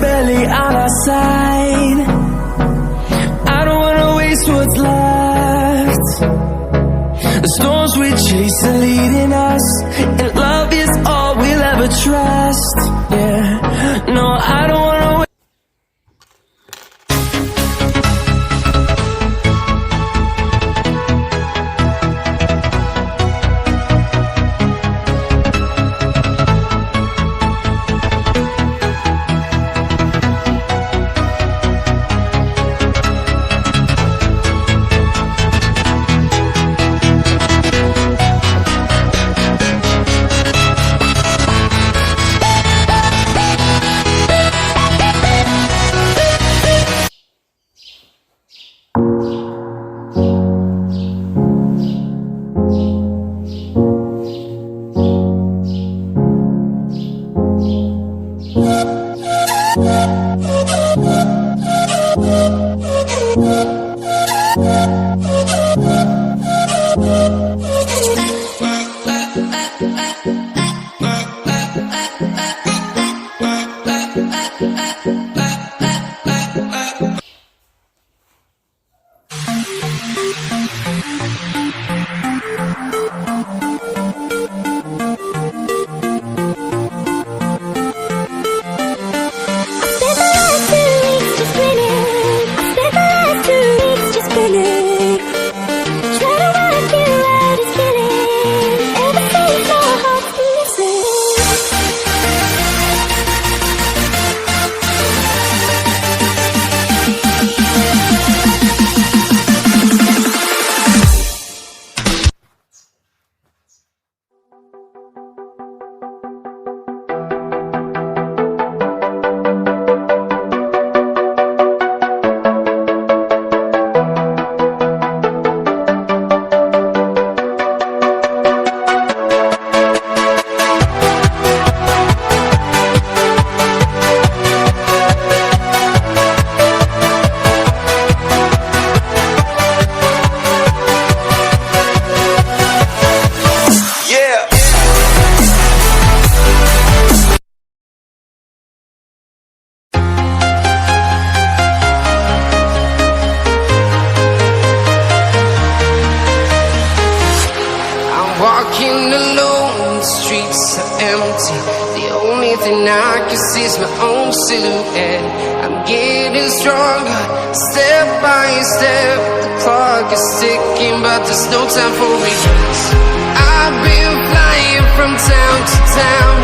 barely on our side. I don't wanna waste what's left. The storms we chase are leading us, and love is all we'll ever trust. Yeah, no, I don't wanna wait. Walking alone, the streets are empty. The only thing I can see is my own silhouette. I'm getting stronger, step by step. The clock is ticking, but there's no time for regrets. I've been flying from town to town,